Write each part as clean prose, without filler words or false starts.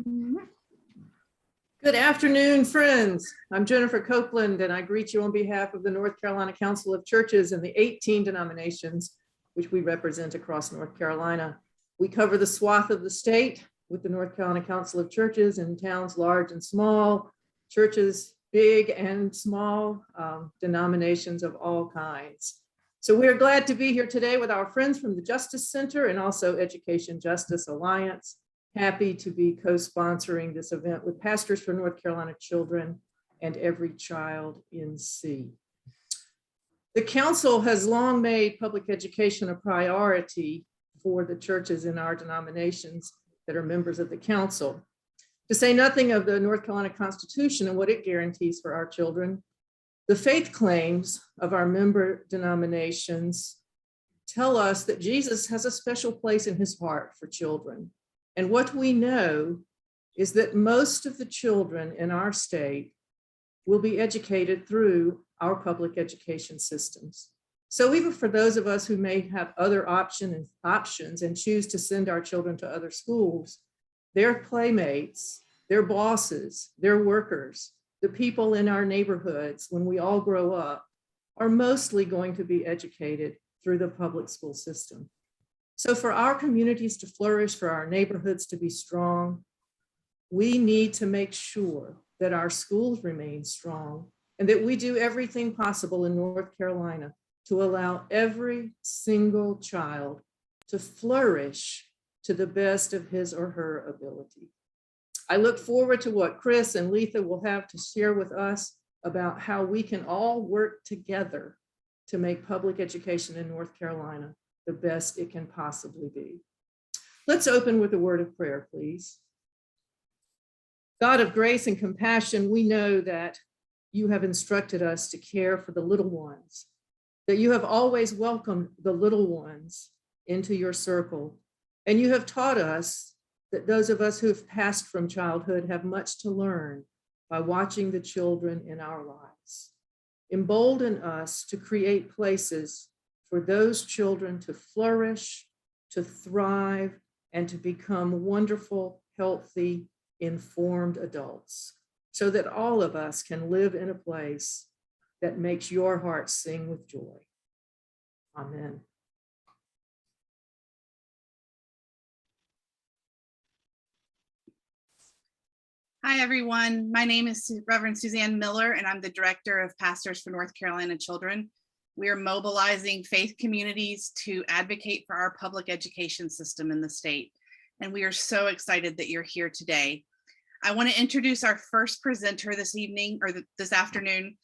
Good afternoon, friends. I'm Jennifer Copeland, and I greet you on behalf of the North Carolina Council of Churches and the 18 denominations which we represent across North Carolina. We cover the swath of the state with the North Carolina Council of Churches in towns large and small, churches big and small, denominations of all kinds. So we're glad to be here today with our friends from the Justice Center and also Education Justice Alliance. Happy to be co-sponsoring this event with Pastors for North Carolina Children and Every Child in C. The council has long made public education a priority for the churches in our denominations that are members of the council. To say nothing of the North Carolina Constitution and what it guarantees for our children, the faith claims of our member denominations tell us that Jesus has a special place in his heart for children. And what we know is that most of the children in our state will be educated through our public education systems. So even for those of us who may have other options and choose to send our children to other schools, their playmates, their bosses, their workers, the people in our neighborhoods when we all grow up are mostly going to be educated through the public school system. So for our communities to flourish, for our neighborhoods to be strong, we need to make sure that our schools remain strong and that we do everything possible in North Carolina to allow every single child to flourish to the best of his or her ability. I look forward to what Kris and Letha will have to share with us about how we can all work together to make public education in North Carolina the best it can possibly be. Let's open with a word of prayer, please. God of grace and compassion, we know that you have instructed us to care for the little ones, that you have always welcomed the little ones into your circle, and you have taught us that those of us who have passed from childhood have much to learn by watching the children in our lives. Embolden us to create places for those children to flourish, to thrive, and to become wonderful, healthy, informed adults, so that all of us can live in a place that makes your heart sing with joy. Amen. Hi, everyone. My name is Reverend Suzanne Miller, and I'm the Director of Pastors for North Carolina Children. We are mobilizing faith communities to advocate for our public education system in the state. And we are so excited that you're here today. I want to introduce our first presenter this evening or this afternoon.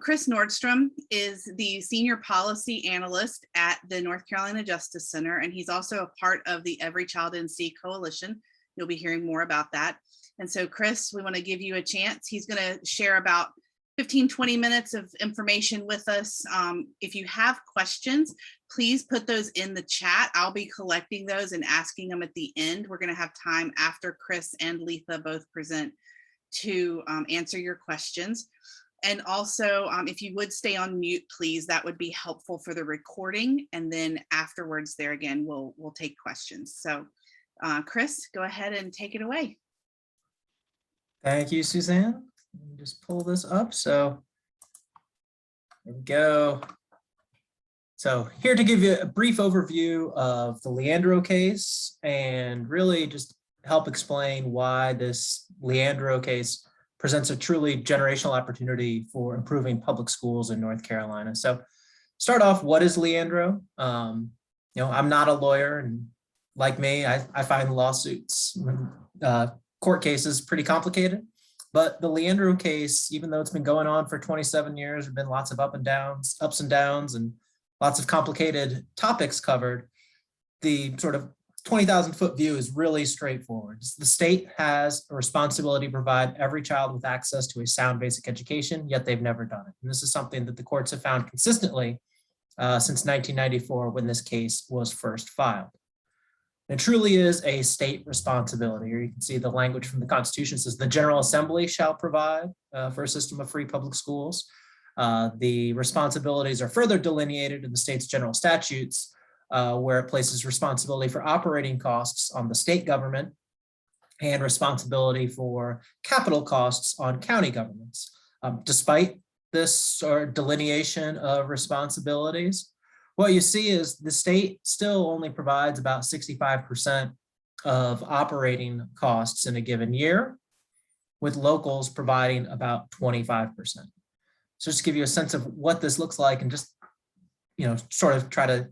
Kris Nordstrom is the Senior Policy Analyst at the North Carolina Justice Center, and he's also a part of the Every Child in C Coalition. You'll be hearing more about that. And so, Kris, we want to give you a chance. He's going to share about 15-20 minutes of information with us. If you have questions, please put those in the chat. I'll be collecting those and asking them at the end. We're going to have time after Kris and Letha both present to answer your questions. And also, if you would stay on mute, please, that would be helpful for the recording. And then afterwards there again, we'll take questions. So Kris, go ahead and take it away. Thank you, Suzanne. Let me just pull this up. So there we go. So here to give you a brief overview of the Leandro case and really just help explain why this Leandro case presents a truly generational opportunity for improving public schools in North Carolina. So start off, what is Leandro? I'm not a lawyer, and like me, I find lawsuits, court cases pretty complicated. But the Leandro case, even though it's been going on for 27 years, there have been lots of ups and downs, and lots of complicated topics covered, the sort of 20,000 foot view is really straightforward. The state has a responsibility to provide every child with access to a sound basic education, yet they've never done it. And this is something that the courts have found consistently since 1994 when this case was first filed. It truly is a state responsibility. Here you can see the language from the Constitution says the General Assembly shall provide for a system of free public schools. The responsibilities are further delineated in the state's general statutes, where it places responsibility for operating costs on the state government and responsibility for capital costs on county governments. Despite this sort of delineation of responsibilities, what you see is the state still only provides about 65% of operating costs in a given year, with locals providing about 25%. So just to give you a sense of what this looks like and just, sort of try to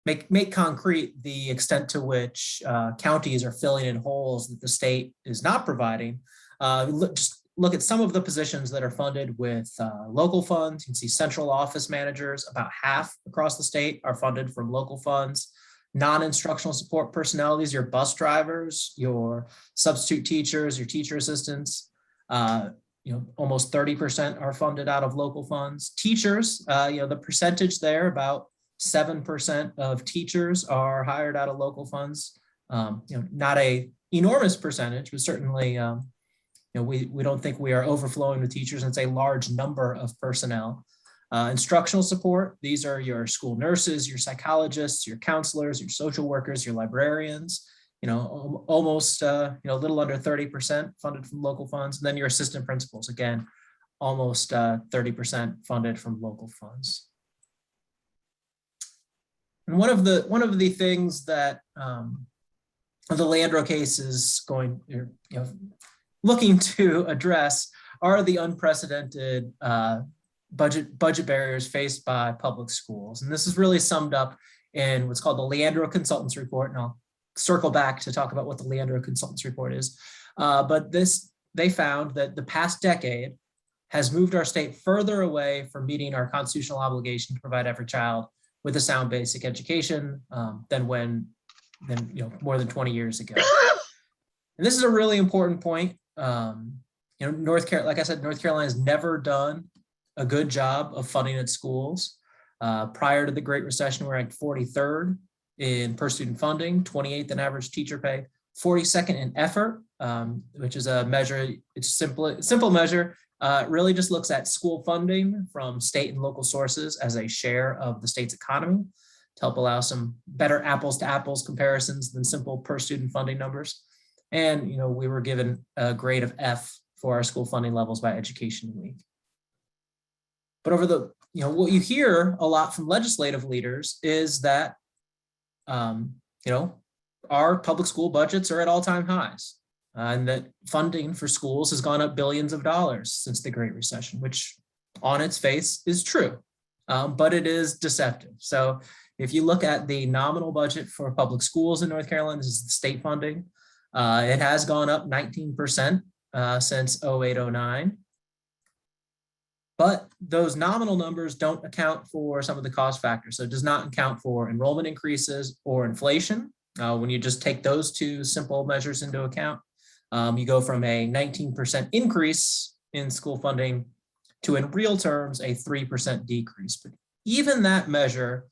make concrete the extent to which counties are filling in holes that the state is not providing. Just look at some of the positions that are funded with local funds. You can see central office managers, about half across the state are funded from local funds. Non-instructional support personnel, these are your bus drivers, your substitute teachers, your teacher assistants, almost 30% are funded out of local funds. Teachers, the percentage there, about 7% of teachers are hired out of local funds. Not a enormous percentage, but certainly, we don't think we are overflowing with teachers, and it's a large number of personnel. Instructional support, these are your school nurses, your psychologists, your counselors, your social workers, your librarians, almost a little under 30% funded from local funds. And then your assistant principals, again, almost 30% funded from local funds. And one of the things that the Leandro case is looking to address are the unprecedented budget barriers faced by public schools. And this is really summed up in what's called the Leandro Consultants Report. And I'll circle back to talk about what the Leandro Consultants Report is. But they found that the past decade has moved our state further away from meeting our constitutional obligation to provide every child with a sound basic education than more than 20 years ago. And this is a really important point. North Carolina has never done a good job of funding its schools. Prior to the Great Recession, we ranked 43rd in per student funding, 28th in average teacher pay, 42nd in effort, which is a measure, it's a simple measure. It really just looks at school funding from state and local sources as a share of the state's economy to help allow some better apples to apples comparisons than simple per student funding numbers. And, we were given a grade of F for our school funding levels by Education Week. But over what you hear a lot from legislative leaders is that, our public school budgets are at all-time highs. And that funding for schools has gone up billions of dollars since the Great Recession, which on its face is true, but it is deceptive. So if you look at the nominal budget for public schools in North Carolina, this is the state funding, it has gone up 19% since 08-09. But those nominal numbers don't account for some of the cost factors. So it does not account for enrollment increases or inflation. When you just take those two simple measures into account, you go from a 19% increase in school funding to, in real terms, a 3% decrease. But even that measure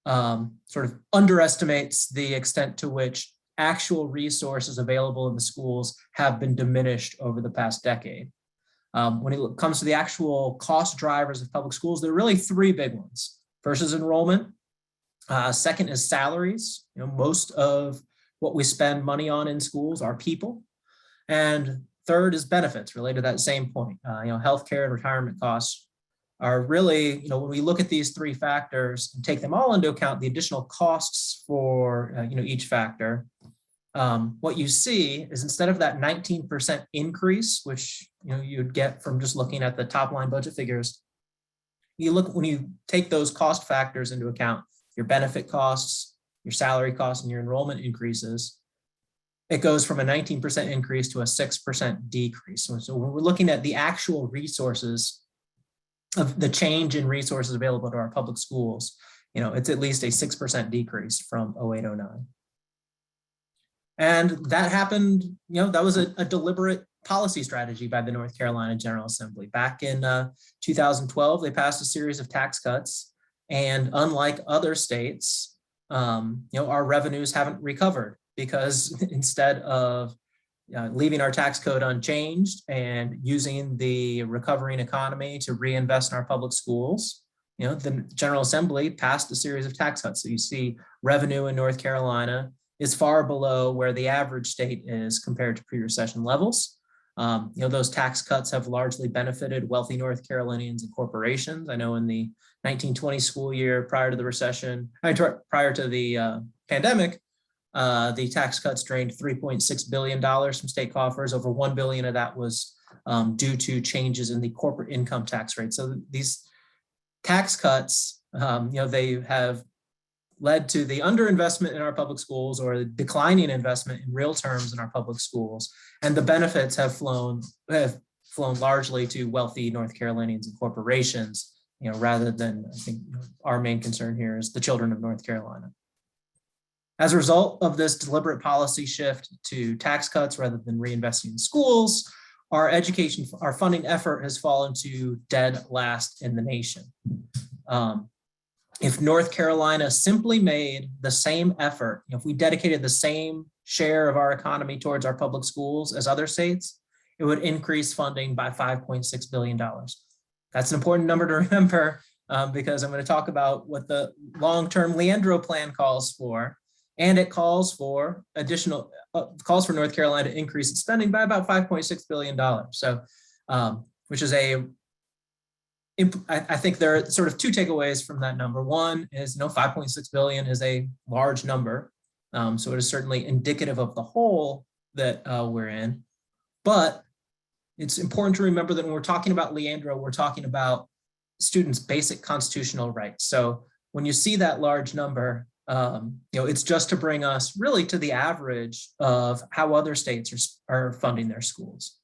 sort of underestimates the extent to which actual resources available in the schools have been diminished over the past decade. When it comes to the actual cost drivers of public schools, there are really three big ones. First is enrollment. Second is salaries. Most of what we spend money on in schools are people. And third is benefits related to that same point. Healthcare and retirement costs are really, when we look at these three factors and take them all into account, the additional costs for each factor, what you see is instead of that 19% increase, which you'd get from just looking at the top line budget figures, when you take those cost factors into account, your benefit costs, your salary costs, and your enrollment increases, it goes from a 19% increase to a 6% decrease. So when we're looking at the actual resources of the change in resources available to our public schools, it's at least a 6% decrease from 08-09. And that happened, that was a deliberate policy strategy by the North Carolina General Assembly. Back in 2012, they passed a series of tax cuts. And unlike other states, our revenues haven't recovered because instead of leaving our tax code unchanged and using the recovering economy to reinvest in our public schools, the General Assembly passed a series of tax cuts. So you see revenue in North Carolina is far below where the average state is compared to pre-recession levels. Those tax cuts have largely benefited wealthy North Carolinians and corporations. I know in the 1920 school year prior to the recession, prior to the pandemic, the tax cuts drained $3.6 billion from state coffers. Over $1 billion of that was due to changes in the corporate income tax rate. So these tax cuts, they have led to the underinvestment in our public schools or the declining investment in real terms in our public schools. And the benefits have flown largely to wealthy North Carolinians and corporations, rather than, I think, our main concern here is the children of North Carolina. As a result of this deliberate policy shift to tax cuts rather than reinvesting in schools, our funding effort has fallen to dead last in the nation. If North Carolina simply made the same effort, if we dedicated the same share of our economy towards our public schools as other states, it would increase funding by $5.6 billion. That's an important number to remember because I'm going to talk about what the long-term Leandro plan calls for. And it calls for calls for North Carolina to increase its spending by about $5.6 billion. So, which is I think there are sort of two takeaways from that number. One is, 5.6 billion is a large number. So it is certainly indicative of the hole that we're in. But it's important to remember that when we're talking about Leandro, we're talking about students' basic constitutional rights. So when you see that large number, it's just to bring us really to the average of how other states are funding their schools.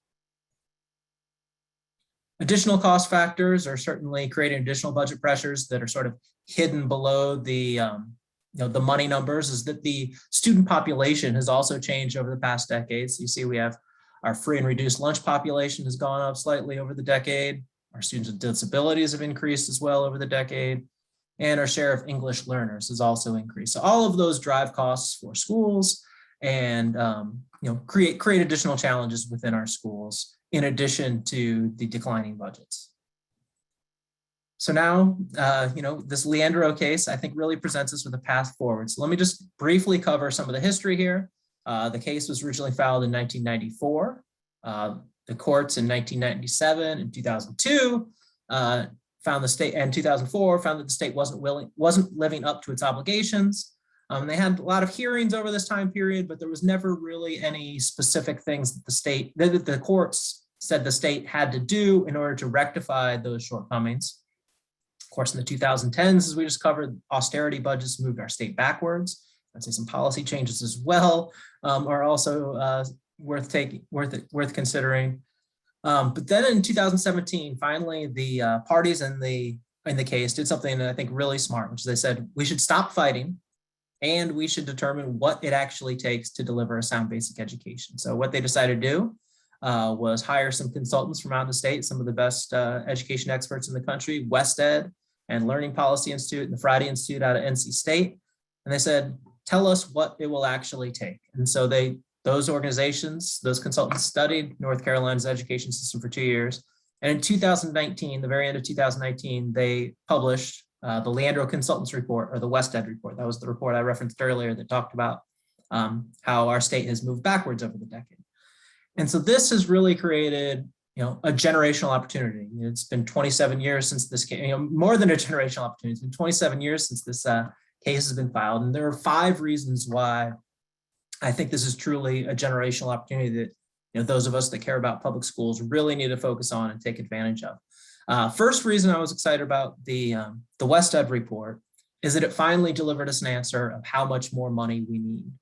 Additional cost factors are certainly creating additional budget pressures that are sort of hidden below the money numbers, is that the student population has also changed over the past decades. You see we have our free and reduced lunch population has gone up slightly over the decade. Our students with disabilities have increased as well over the decade. And our share of English learners has also increased. So all of those drive costs for schools and create additional challenges within our schools, in addition to the declining budgets. So now, this Leandro case, I think, really presents us with a path forward. So let me just briefly cover some of the history here. The case was originally filed in 1994. The courts in 1997 and 2002 found the state, and 2004 found that the state wasn't living up to its obligations. They had a lot of hearings over this time period, but there was never really any specific things that the courts said the state had to do in order to rectify those shortcomings. Of course, in the 2010s, as we just covered, austerity budgets moved our state backwards. I'd say some policy changes as well are also worth considering. But then in 2017, finally, the parties in the case did something that I think really smart, which is they said we should stop fighting and we should determine what it actually takes to deliver a sound basic education. So what they decided to do was hire some consultants from out of the state, some of the best education experts in the country, WestEd and Learning Policy Institute and the Friday Institute out of NC State. And they said, tell us what it will actually take. And so those organizations, those consultants studied North Carolina's education system for 2 years. And in 2019, the very end of 2019, they published the Leandro Consultants Report, or the WestEd report. That was the report I referenced earlier that talked about how our state has moved backwards over the decade. And so this has really created, a generational opportunity. It's been 27 years since this case, more than a generational opportunity. It's been 27 years since this case has been filed. And there are 5 reasons why I think this is truly a generational opportunity that those of us that care about public schools really need to focus on and take advantage of. First reason I was excited about the WestEd report is that it finally delivered us an answer of how much more money we need.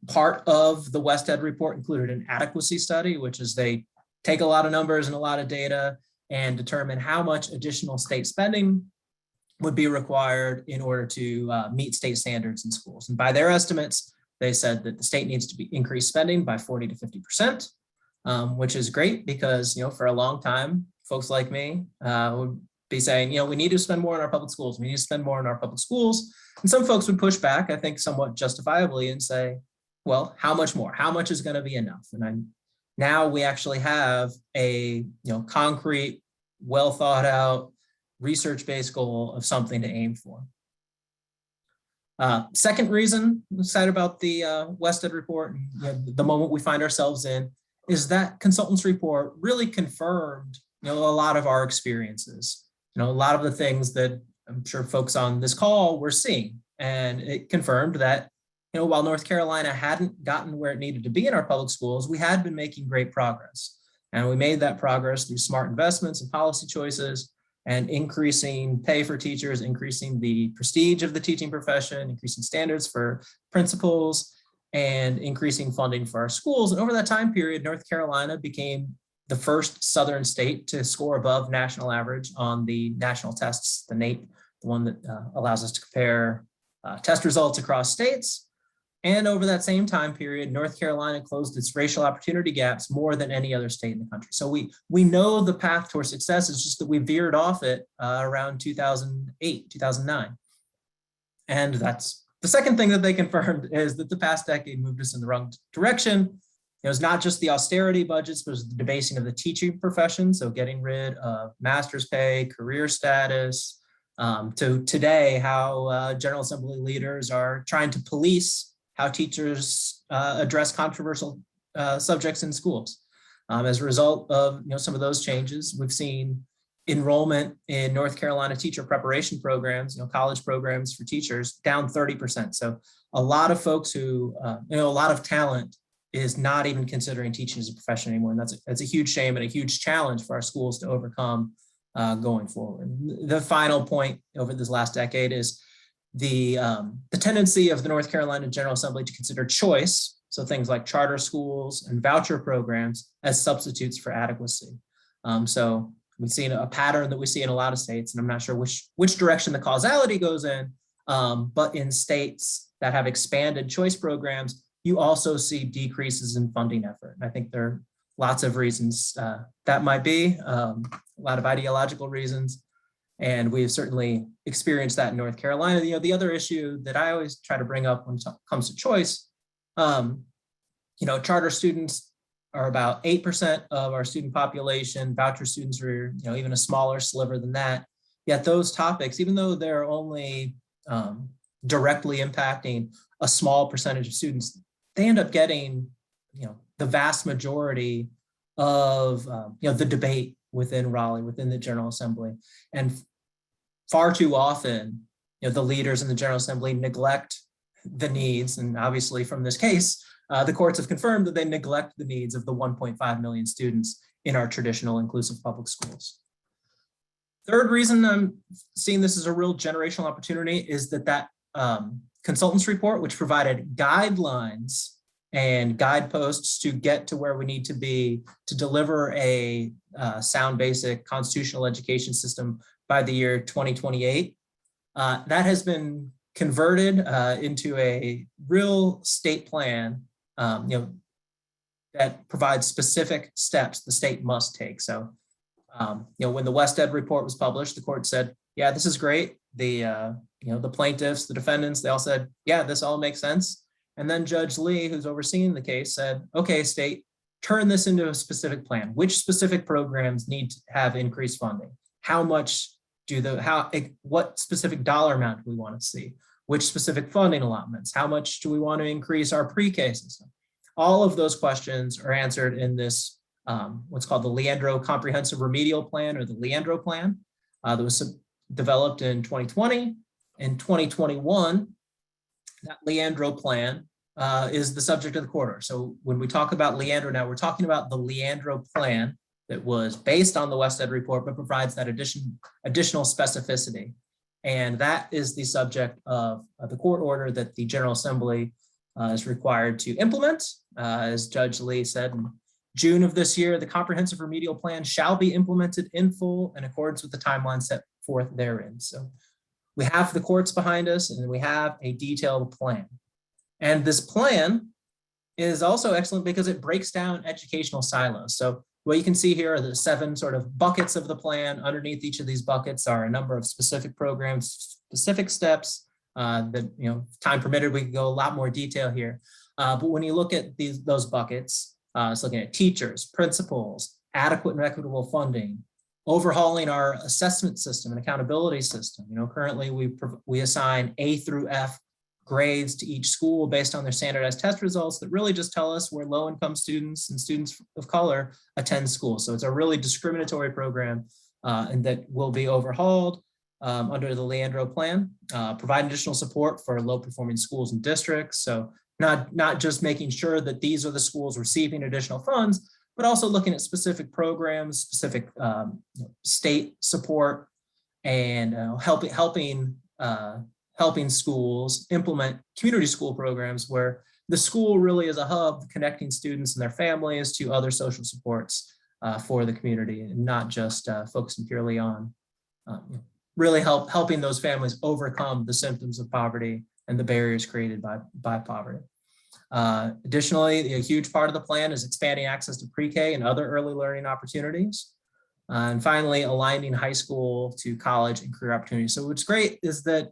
Part of the WestEd report included an adequacy study, which is they take a lot of numbers and a lot of data and determine how much additional state spending would be required in order to meet state standards in schools. And by their estimates, they said that the state needs to increase spending by 40 to 50%, which is great because, for a long time, folks like me would be saying, we need to spend more on our public schools. We need to spend more on our public schools. And some folks would push back, I think somewhat justifiably, and say, well, how much more? How much is going to be enough? And now we actually have a concrete, well thought out, research-based goal of something to aim for. Second reason I'm excited about the WestEd report, and the moment we find ourselves in, is that consultants report really confirmed a lot of our experiences, a lot of the things that I'm sure folks on this call were seeing. And it confirmed that, while North Carolina hadn't gotten where it needed to be in our public schools, we had been making great progress. And we made that progress through smart investments and policy choices and increasing pay for teachers, increasing the prestige of the teaching profession, increasing standards for principals, and increasing funding for our schools. And over that time period, North Carolina became the first Southern state to score above national average on the national tests, the NAEP, the one that allows us to compare test results across states. And over that same time period, North Carolina closed its racial opportunity gaps more than any other state in the country. So we know the path towards success. It's just that we veered off it around 2008, 2009. And that's the second thing that they confirmed, is that the past decade moved us in the wrong direction. It was not just the austerity budgets, but it was the debasing of the teaching profession. So getting rid of master's pay, career status, to today, how General Assembly leaders are trying to police how teachers address controversial subjects in schools. As a result of some of those changes, we've seen enrollment in North Carolina teacher preparation programs, college programs for teachers, down 30%. So a lot of folks who, a lot of talent is not even considering teaching as a profession anymore. And that's a huge shame and a huge challenge for our schools to overcome going forward. The final point over this last decade is the tendency of the North Carolina General Assembly to consider choice, so things like charter schools and voucher programs, as substitutes for adequacy. So we've seen a pattern that we see in a lot of states, and I'm not sure which direction the causality goes in, but in states that have expanded choice programs, you also see decreases in funding effort. And I think there are lots of reasons that might be, a lot of ideological reasons. And we've certainly experienced that in North Carolina. The other issue that I always try to bring up when it comes to choice, charter students are about 8% of our student population. Voucher students are, even a smaller sliver than that. Yet those topics, even though they're only directly impacting a small percentage of students, they end up getting, the vast majority of, the debate within Raleigh, within the General Assembly. And far too often, the leaders in the General Assembly neglect the needs. And obviously from this case, the courts have confirmed that they neglect the needs of the 1.5 million students in our traditional inclusive public schools. Third reason I'm seeing this as a real generational opportunity is that consultants report, which provided guidelines and guideposts to get to where we need to be to deliver a sound basic constitutional education system by the year 2028. That has been converted into a real state plan, that provides specific steps the state must take. So, when the WestEd report was published, the court said, yeah, this is great. The plaintiffs, the defendants, they all said, yeah, this all makes sense. And then Judge Lee, who's overseeing the case, said, okay, state, turn this into a specific plan. Which specific programs need to have increased funding? How much what specific dollar amount do we want to see? Which specific funding allotments? How much do we want to increase our pre-K system? All of those questions are answered in this, what's called the Leandro Comprehensive Remedial Plan, or the Leandro Plan, that was developed in 2020. In 2021, that Leandro Plan is the subject of the court order. So when we talk about Leandro now, we're talking about the Leandro Plan that was based on the WestEd report, but provides that additional specificity. And that is the subject of the court order that the General Assembly is required to implement. As Judge Lee said, in June of this year, the comprehensive remedial plan shall be implemented in full in accordance with the timeline set forth therein. So we have the courts behind us, and we have a detailed plan. And this plan is also excellent because it breaks down educational silos. So what you can see here are the 7 sort of buckets of the plan. Underneath each of these buckets are a number of specific programs, specific steps that, time permitted, we could go a lot more detail here. But when you look at those buckets, it's looking at teachers, principals, adequate and equitable funding, overhauling our assessment system and accountability system. Currently we assign A through F grades to each school based on their standardized test results that really just tell us where low-income students and students of color attend school. So it's a really discriminatory program and that will be overhauled under the Leandro plan, provide additional support for low-performing schools and districts. So not just making sure that these are the schools receiving additional funds, but also looking at specific programs, specific state support, and helping schools implement community school programs where the school really is a hub connecting students and their families to other social supports for the community, and not just focusing purely on really helping those families overcome the symptoms of poverty and the barriers created by poverty. Additionally, a huge part of the plan is expanding access to pre-K and other early learning opportunities. And finally, aligning high school to college and career opportunities. So what's great is that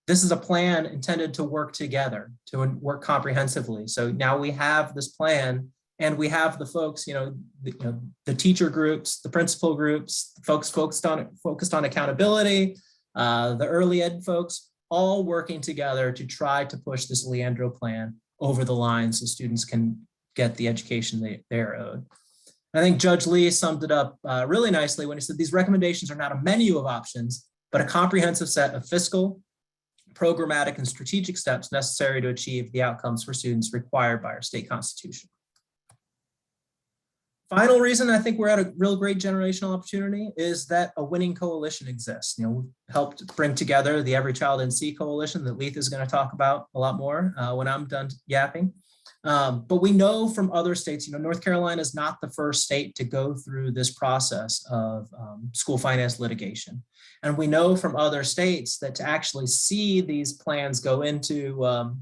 this is a plan intended to work together, to work comprehensively. So now we have this plan and we have the folks, the teacher groups, the principal groups, folks focused on accountability, the early ed folks, all working together to try to push this Leandro plan over the line so students can get the education they're owed. I think Judge Lee summed it up really nicely when he said these recommendations are not a menu of options, but a comprehensive set of fiscal, programmatic, and strategic steps necessary to achieve the outcomes for students required by our state constitution. Final reason I think we're at a real great generational opportunity is that a winning coalition exists. We helped bring together the Every Child NC coalition that Letha is going to talk about a lot more when I'm done yapping. But we know from other states, North Carolina is not the first state to go through this process of school finance litigation. And we know from other states that to actually see these plans go into,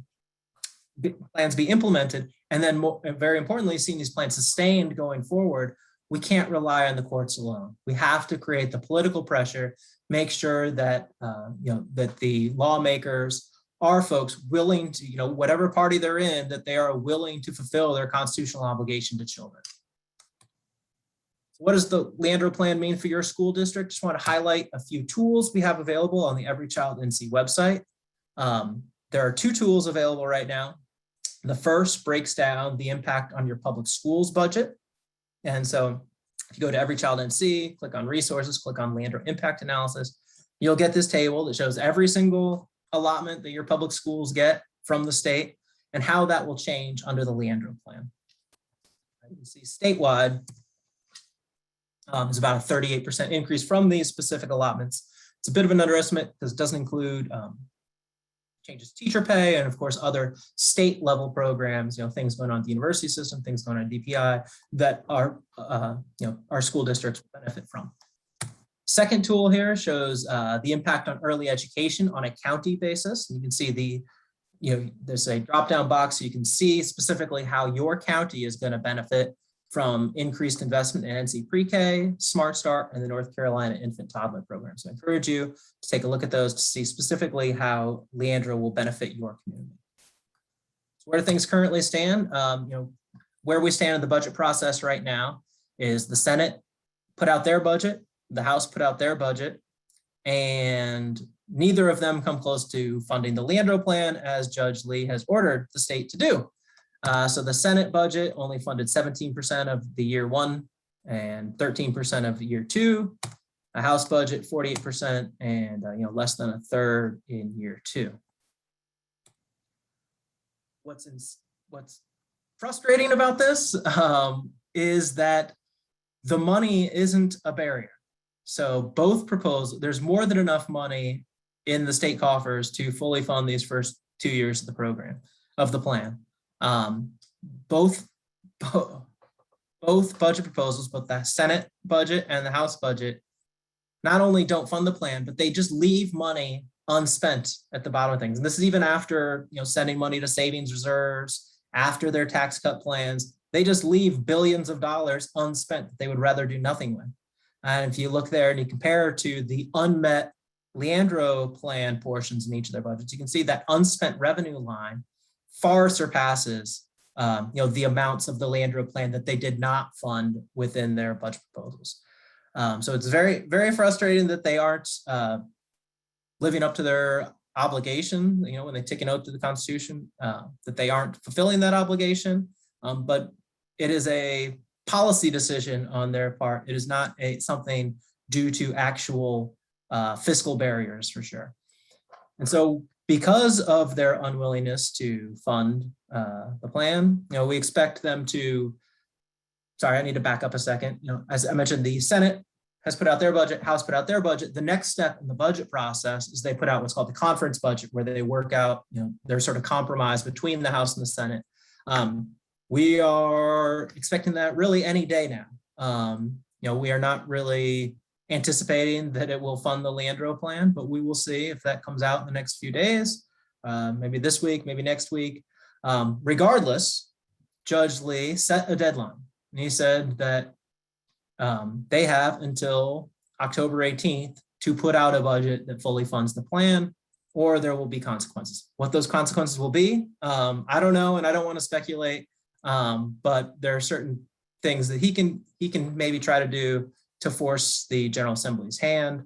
plans be implemented, and then very importantly, seeing these plans sustained going forward, we can't rely on the courts alone. We have to create the political pressure, make sure that, that the lawmakers are folks willing to, whatever party they're in, that they are willing to fulfill their constitutional obligation to children. What does the Leandro plan mean for your school district? Just want to highlight a few tools we have available on the Every Child NC website. There are 2 tools available right now. The first breaks down the impact on your public schools budget. And so if you go to Every Child NC, click on resources, click on Leandro impact analysis, you'll get this table that shows every single allotment that your public schools get from the state and how that will change under the Leandro plan. You can see statewide is about a 38% increase from these specific allotments. It's a bit of an underestimate because it doesn't include changes to teacher pay and of course other state level programs, things going on in the university system, things going on in DPI that our school districts will benefit from. Second tool here shows the impact on early education on a county basis. You can see there's a drop-down box so you can see specifically how your county is going to benefit from increased investment in NC Pre-K, Smart Start, and the North Carolina Infant Toddler Program. So I encourage you to take a look at those to see specifically how Leandro will benefit your community. So where do things currently stand? Where we stand in the budget process right now is the Senate put out their budget, the House put out their budget, and neither of them come close to funding the Leandro plan as Judge Lee has ordered the state to do. So the Senate budget only funded 17% of the year 1 and 13% of year 2. A House budget 48% and less than a third in year 2. What's frustrating about this is that the money isn't a barrier. So both proposals, there's more than enough money in the state coffers to fully fund these first 2 years of the program, of the plan. Both budget proposals, both the Senate budget and the House budget, not only don't fund the plan, but they just leave money unspent at the bottom of things. And this is even after sending money to savings reserves, after their tax cut plans. They just leave billions of dollars unspent that they would rather do nothing with. And if you look there and you compare to the unmet Leandro plan portions in each of their budgets, you can see that unspent revenue line far surpasses the amounts of the Leandro plan that they did not fund within their budget proposals. So it's very, very frustrating that they aren't living up to their obligation, when they take an oath to the Constitution, that they aren't fulfilling that obligation. But it is a policy decision on their part. It is not something due to actual fiscal barriers, for sure. And so because of their unwillingness to fund the plan, we expect them to, sorry, I need to back up a second. As I mentioned, the Senate has put out their budget, House put out their budget. The next step in the budget process is they put out what's called the conference budget, where they work out, their sort of compromise between the House and the Senate. We are expecting that really any day now. We are not really anticipating that it will fund the Leandro plan, but we will see if that comes out in the next few days, maybe this week, maybe next week. Regardless, Judge Lee set a deadline, and he said that they have until October 18th to put out a budget that fully funds the plan, or there will be consequences. What those consequences will be, I don't know, and I don't want to speculate, but there are certain things that he can maybe try to do to force the General Assembly's hand,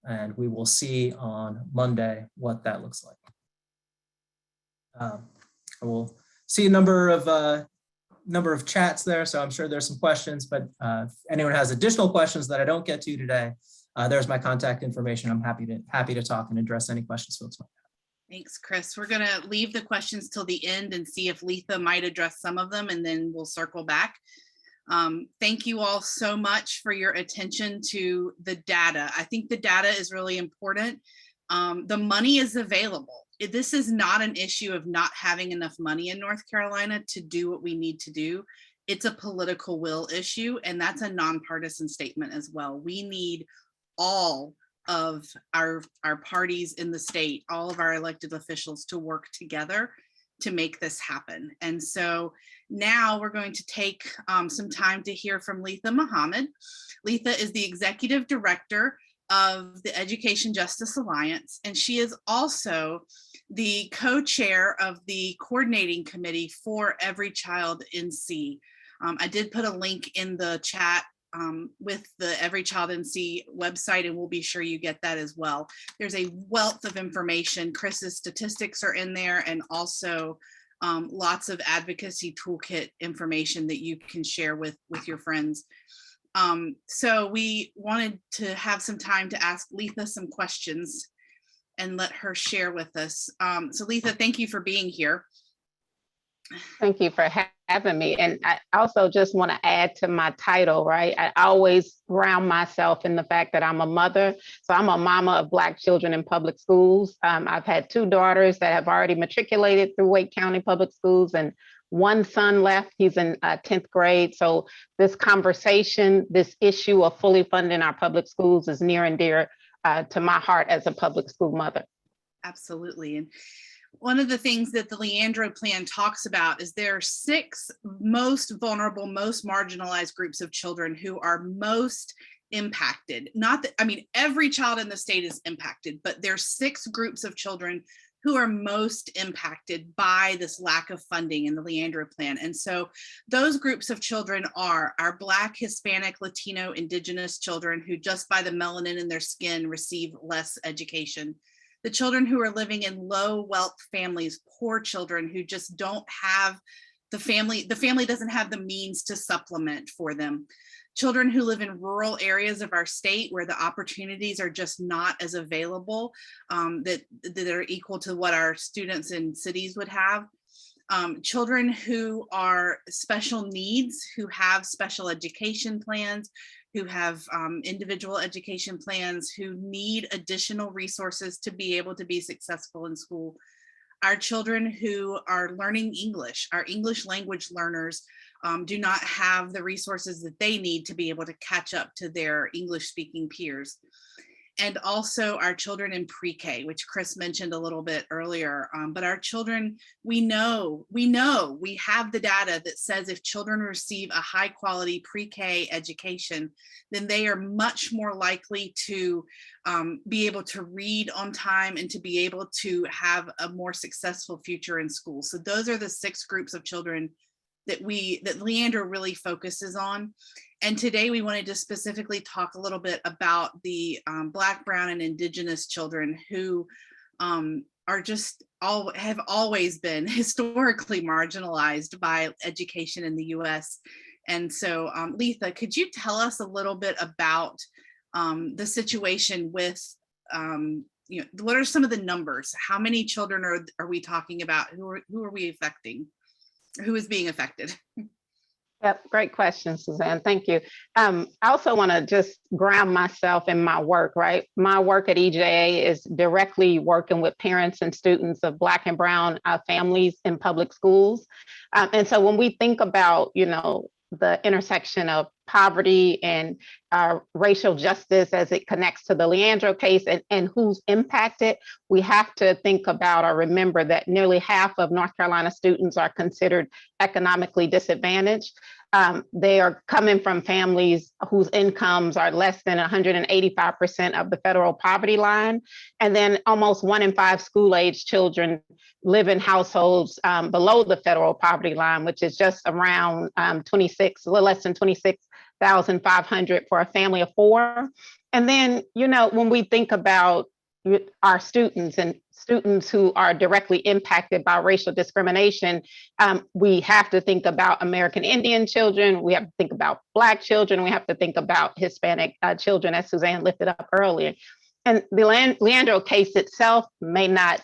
and we will see on Monday what that looks like. I will see a number of chats there, so I'm sure there's some questions, but if anyone has additional questions that I don't get to today, there's my contact information. I'm happy to talk and address any questions folks might have. Thanks, Kris. We're going to leave the questions till the end and see if Letha might address some of them, and then we'll circle back. Thank you all so much for your attention to the data. I think the data is really important. The money is available. This is not an issue of not having enough money in North Carolina to do what we need to do. It's a political will issue, and that's a nonpartisan statement as well. We need all of our parties in the state, all of our elected officials to work together to make this happen. And so now we're going to take some time to hear from Letha Muhammad. Letha is the executive director of the Education Justice Alliance, and she is also the co-chair of the coordinating committee for Every Child NC. I did put a link in the chat with the Every Child NC website, and we'll be sure you get that as well. There's a wealth of information. Kris's statistics are in there, and also lots of advocacy toolkit information that you can share with your friends. So we wanted to have some time to ask Letha some questions and let her share with us. So Letha, thank you for being here. Thank you for having me. And I also just want to add to my title, right? I always ground myself in the fact that I'm a mother. So I'm a mama of Black children in public schools. I've had 2 daughters that have already matriculated through Wake County Public Schools, and 1 son left. He's in 10th grade. So this conversation, this issue of fully funding our public schools is near and dear to my heart as a public school mother. Absolutely. And one of the things that the Leandro plan talks about is there are 6 most vulnerable, most marginalized groups of children who are most impacted. Not that, I mean, every child in the state is impacted, but there's 6 groups of children who are most impacted by this lack of funding in the Leandro plan. And so those groups of children are our Black, Hispanic, Latino, Indigenous children who just by the melanin in their skin receive less education. The children who are living in low wealth families, poor children who just don't have the family doesn't have the means to supplement for them. Children who live in rural areas of our state where the opportunities are just not as available, that are equal to what our students in cities would have. Children who are special needs, who have special education plans, who have individual education plans, who need additional resources to be able to be successful in school. Our children who are learning English, our English language learners do not have the resources that they need to be able to catch up to their English speaking peers. And also our children in pre-K, which Kris mentioned a little bit earlier. But our children, we know, we have the data that says if children receive a high quality pre-K education, then they are much more likely to be able to read on time and to be able to have a more successful future in school. So those are the 6 groups of children that Leandro really focuses on. And today we wanted to specifically talk a little bit about the Black, Brown, and Indigenous children who are just have always been historically marginalized by education in the US. And so, Letha, could you tell us a little bit about the situation with, what are some of the numbers? How many children are we talking about? Who are we affecting? Who is being affected? Yep, great question, Suzanne. Thank you. I also want to just ground myself in my work, right? My work at EJA is directly working with parents and students of Black and Brown families in public schools. And so when we think about, the intersection of poverty and racial justice as it connects to the Leandro case and who's impacted, we have to think about or remember that nearly half of North Carolina students are considered economically disadvantaged. They are coming from families whose incomes are less than 185% of the federal poverty line. And then almost 1 in 5 school-age children live in households below the federal poverty line, which is just around a little less than 26,500 for a family of 4. And then, when we think about our students and students who are directly impacted by racial discrimination, we have to think about American Indian children, we have to think about Black children, we have to think about Hispanic children, as Suzanne lifted up earlier. And the Leandro case itself may not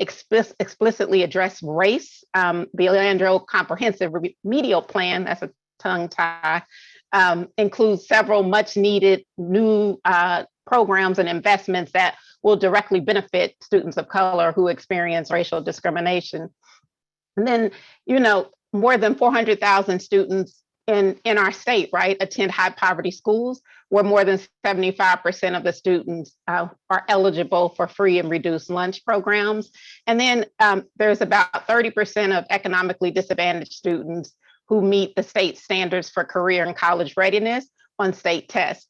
explicitly address race. The Leandro Comprehensive Remedial Plan, that's a tongue tie, includes several much needed new programs and investments that will directly benefit students of color who experience racial discrimination. And then, more than 400,000 students in our state, right, attend high poverty schools, where more than 75% of the students are eligible for free and reduced lunch programs. And then there's about 30% of economically disadvantaged students who meet the state standards for career and college readiness on state tests.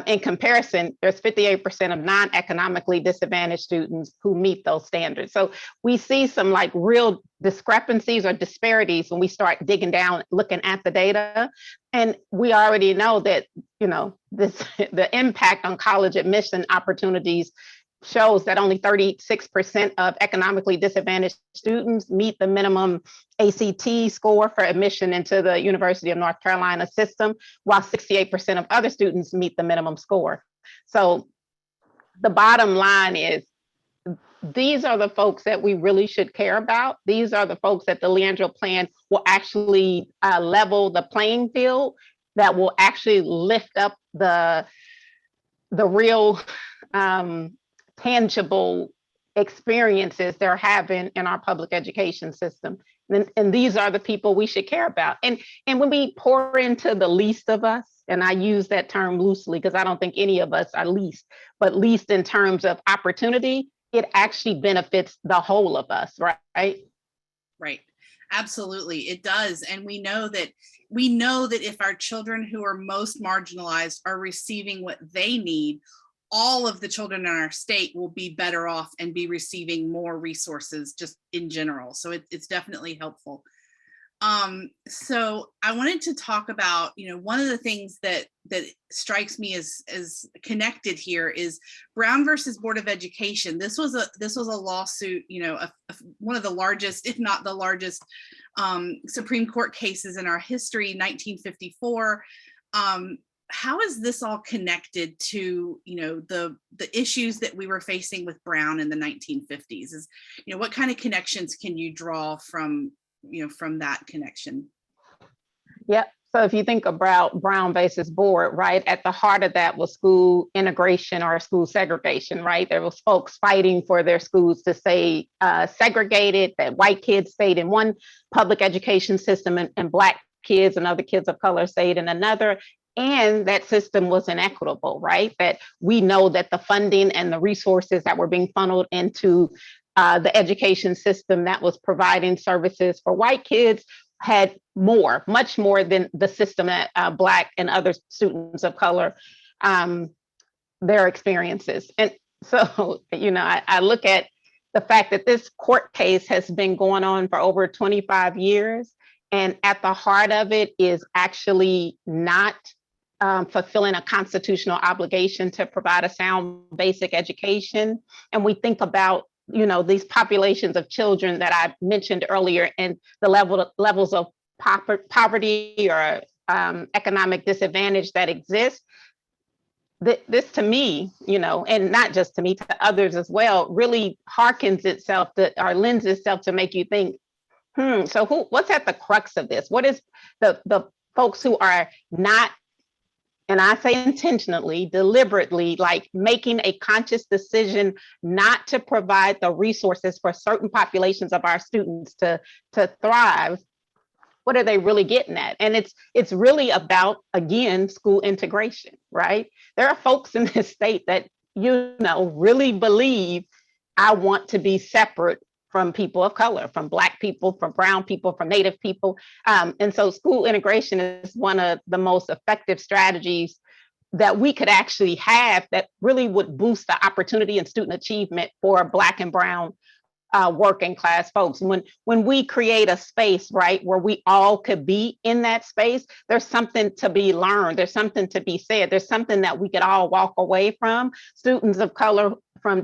In comparison, there's 58% of non-economically disadvantaged students who meet those standards. So we see some real discrepancies or disparities when we start digging down, looking at the data. And we already know that, the impact on college admission opportunities shows that only 36% of economically disadvantaged students meet the minimum ACT score for admission into the University of North Carolina system, while 68% of other students meet the minimum score. So the bottom line is, these are the folks that we really should care about. These are the folks that the Leandro plan will actually level the playing field, that will actually lift up the real tangible experiences they're having in our public education system. And these are the people we should care about. And when we pour into the least of us, and I use that term loosely because I don't think any of us are least, but least in terms of opportunity, it actually benefits the whole of us, right? Right. Absolutely, it does. And we know that if our children who are most marginalized are receiving what they need, all of the children in our state will be better off and be receiving more resources just in general. So it's definitely helpful. So I wanted to talk about, one of the things that strikes me as connected here is Brown versus Board of Education. This was a lawsuit, one of the largest, if not the largest, Supreme Court cases in our history, 1954. How is this all connected to, the issues that we were facing with Brown in the 1950s? What kind of connections can you draw from that connection? Yep. So if you think about Brown versus Board, right, at the heart of that was school integration or school segregation, right? There was folks fighting for their schools to stay segregated, that white kids stayed in one public education system and Black kids and other kids of color stayed in another. And that system was inequitable, right? That we know that the funding and the resources that were being funneled into the education system that was providing services for white kids had much more than the system that Black and other students of color, their experiences. And so, I look at the fact that this court case has been going on for over 25 years. And at the heart of it is actually not fulfilling a constitutional obligation to provide a sound basic education. And we think about these populations of children that I mentioned earlier, and the levels of poverty or economic disadvantage that exist. This to me, and not just to me, to others as well, really harkens itself or lends itself to make you think, so what's at the crux of this? What is the folks who are not, and I say intentionally, deliberately, like making a conscious decision not to provide the resources for certain populations of our students to thrive? What are they really getting at? And it's really about, again, school integration, right? There are folks in this state that, really believe I want to be separate from people of color, from Black people, from brown people, from Native people. And so school integration is one of the most effective strategies that we could actually have that really would boost the opportunity and student achievement for Black and brown working class folks. When we create a space, right, where we all could be in that space, there's something to be learned. There's something to be said. There's something that we could all walk away from. Students of color from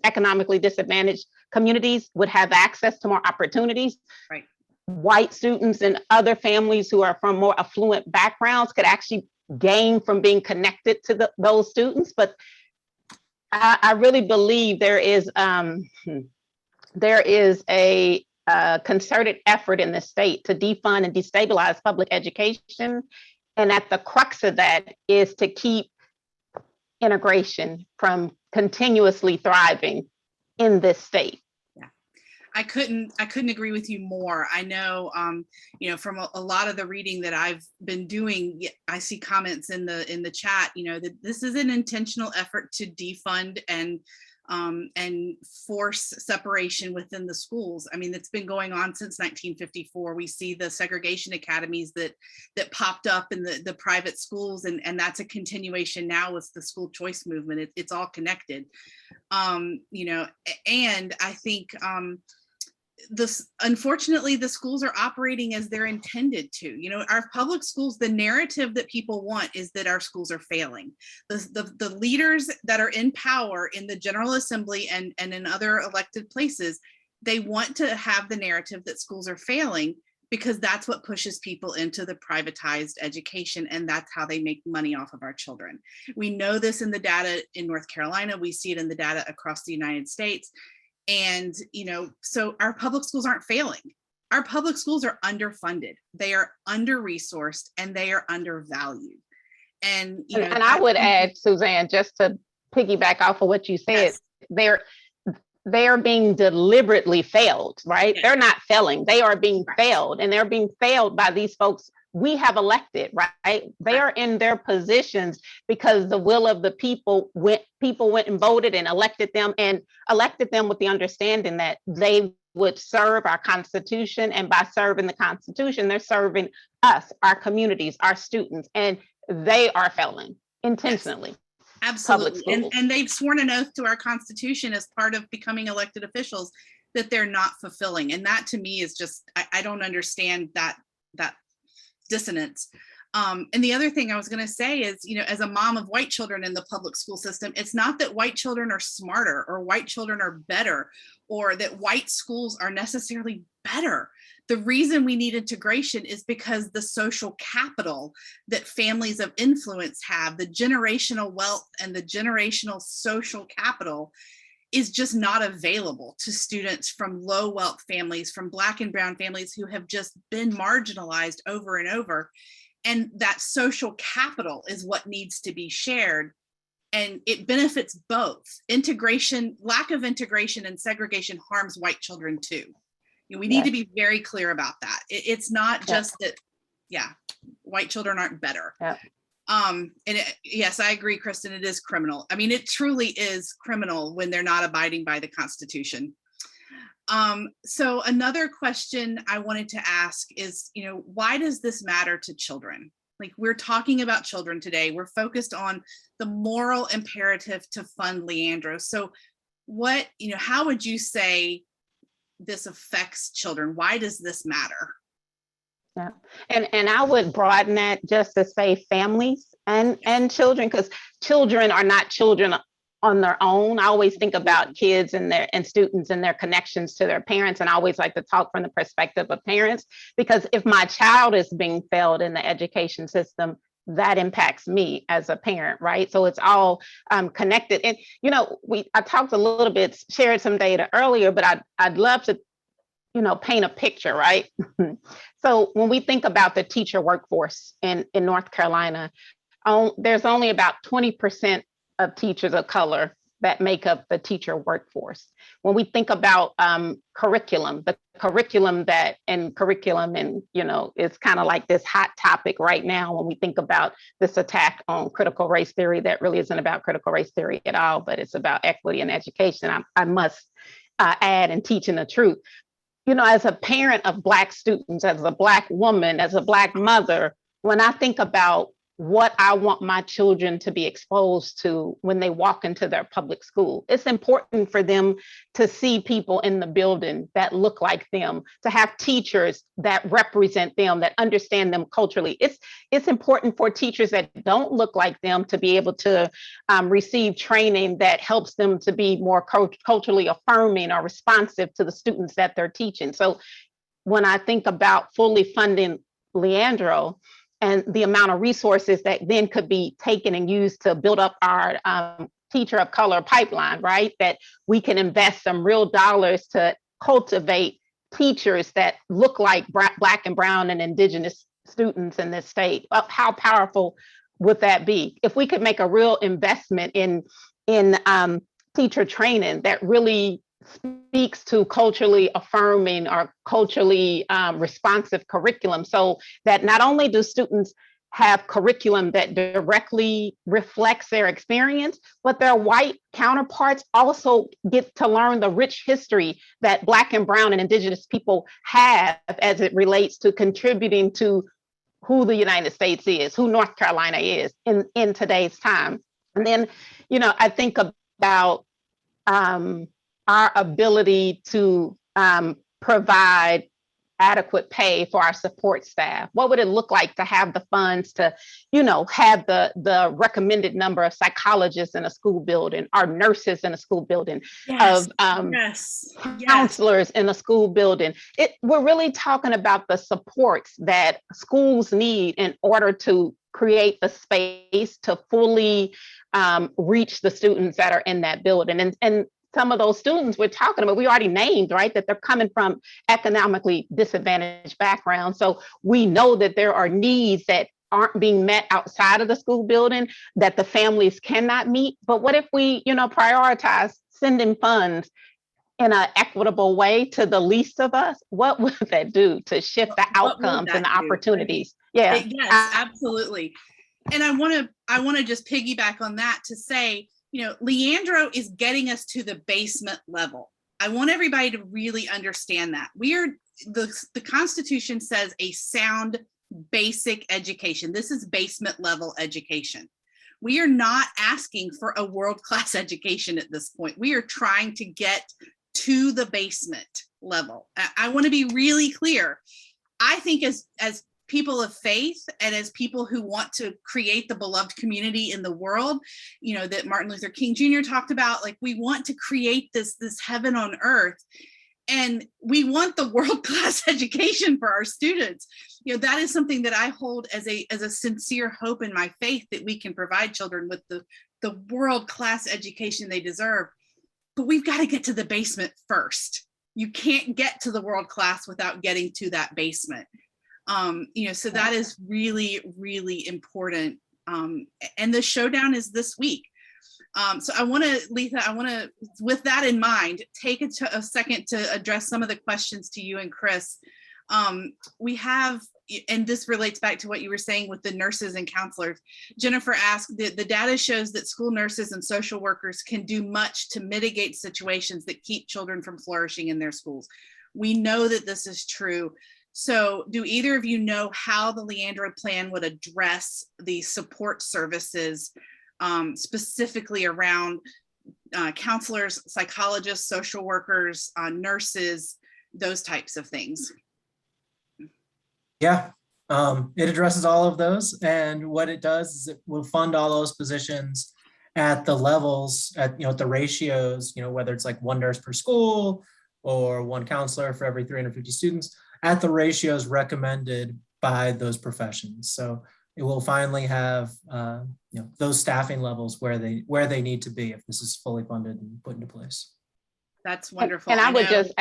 economically disadvantaged communities would have access to more opportunities. Right. White students and other families who are from more affluent backgrounds could actually gain from being connected to those students. But I really believe there is a concerted effort in the state to defund and destabilize public education. And at the crux of that is to keep integration from continuously thriving in this state. I couldn't agree with you more. I know, from a lot of the reading that I've been doing, I see comments in the chat, that this is an intentional effort to defund and force separation within the schools. I mean, it's been going on since 1954. We see the segregation academies that popped up in the private schools, and that's a continuation now with the school choice movement. It's all connected, and I think unfortunately, the schools are operating as they're intended to. Our public schools, the narrative that people want is that our schools are failing. The leaders that are in power in the General Assembly and in other elected places, they want to have the narrative that schools are failing because that's what pushes people into the privatized education, and that's how they make money off of our children. We know this in the data in North Carolina. We see it in the data across the United States. And, so our public schools aren't failing. Our public schools are underfunded. They are under-resourced and they are undervalued. And, I would add, Suzanne, just to piggyback off of what you said, yes. They're being deliberately failed, right? Yes. They're not failing. They are being failed, and they're being failed by these folks we have elected, right? They are in their positions because the will of the people went and voted and elected them with the understanding that they would serve our Constitution. And by serving the Constitution, they're serving us, our communities, our students, and they are failing intentionally. Yes. Absolutely. And they've sworn an oath to our Constitution as part of becoming elected officials that they're not fulfilling. And that to me is just, I don't understand that dissonance. And the other thing I was going to say is, as a mom of white children in the public school system, it's not that white children are smarter or white children are better or that white schools are necessarily better. The reason we need integration is because the social capital that families of influence have, the generational wealth and the generational social capital is just not available to students from low wealth families, from Black and brown families who have just been marginalized over and over. And that social capital is what needs to be shared. And it benefits both. Integration, lack of integration and segregation harms white children too. We need to be very clear about that. It's not just that, white children aren't better. Yes, I agree, Kristen, it is criminal. I mean, it truly is criminal when they're not abiding by the Constitution. So another question I wanted to ask is, why does this matter to children? Like, we're talking about children today. We're focused on the moral imperative to fund Leandro. So how would you say this affects children? Why does this matter? Yeah, and I would broaden that just to say families and children, because children are not children on their own. I always think about kids and students and their connections to their parents. And I always like to talk from the perspective of parents, because if my child is being failed in the education system, that impacts me as a parent, right? So it's all connected. And, you know, I talked a little bit, shared some data earlier, but I'd love to, you know, paint a picture, right? So when we think about the teacher workforce in North Carolina, there's only about 20% of teachers of color that make up the teacher workforce. When we think about curriculum, and, you know, it's kind of like this hot topic right now when we think about this attack on critical race theory that really isn't about critical race theory at all, but it's about equity in education. I must add, and teaching the truth. You know, as a parent of Black students, as a Black woman, as a Black mother, when I think about what I want my children to be exposed to when they walk into their public school, it's important for them to see people in the building that look like them, to have teachers that represent them, that understand them culturally. It's important for teachers that don't look like them to be able to receive training that helps them to be more culturally affirming or responsive to the students that they're teaching. So when I think about fully funding Leandro, and the amount of resources that then could be taken and used to build up our teacher of color pipeline, right? That we can invest some real dollars to cultivate teachers that look like Black and brown and Indigenous students in this state. How powerful would that be? If we could make a real investment in teacher training that really speaks to culturally affirming or culturally responsive curriculum, so that not only do students have curriculum that directly reflects their experience, but their white counterparts also get to learn the rich history that Black and brown and Indigenous people have as it relates to contributing to who the United States is, who North Carolina is in today's time. And then, you know, I think about our ability to provide adequate pay for our support staff. What would it look like to have the funds to, you know, have the recommended number of psychologists in a school building, or nurses in a school building, of counselors in a school building? We're really talking about the supports that schools need in order to create the space to fully reach the students that are in that building. And some of those students we're talking about, we already named, right, that they're coming from economically disadvantaged backgrounds. So we know that there are needs that aren't being met outside of the school building that the families cannot meet. But what if we, you know, prioritize sending funds in an equitable way to the least of us? What would that do to shift the outcomes and the opportunities? Yeah. Yes, absolutely. And I want to just piggyback on that to say, you know, Leandro is getting us to the basement level. I want everybody to really understand that. The Constitution says a sound basic education. This is basement level education. We are not asking for a world-class education at this point. We are trying to get to the basement level. I want to be really clear. I think as people of faith and as people who want to create the beloved community in the world, you know, that Martin Luther King Jr. talked about, like, we want to create this heaven on earth, and we want the world-class education for our students. You know, that is something that I hold as a sincere hope in my faith, that we can provide children with the world-class education they deserve. But we've got to get to the basement first. You can't get to the world-class without getting to that basement. You know, so that is really, really important. And the showdown is this week. So I want to, Letha, with that in mind, take a second to address some of the questions to you and Kris. We have, and this relates back to what you were saying with the nurses and counselors. Jennifer asked, the data shows that school nurses and social workers can do much to mitigate situations that keep children from flourishing in their schools. We know that this is true. So do either of you know how the Leandro plan would address the support services, specifically around counselors, psychologists, social workers, nurses, those types of things? Yeah, it addresses all of those. And what it does is it will fund all those positions at the levels, at the ratios, whether it's like 1 nurse per school or 1 counselor for every 350 students, at the ratios recommended by those professions. So it will finally have those staffing levels where they need to be if this is fully funded and put into place. That's wonderful. And I would know- just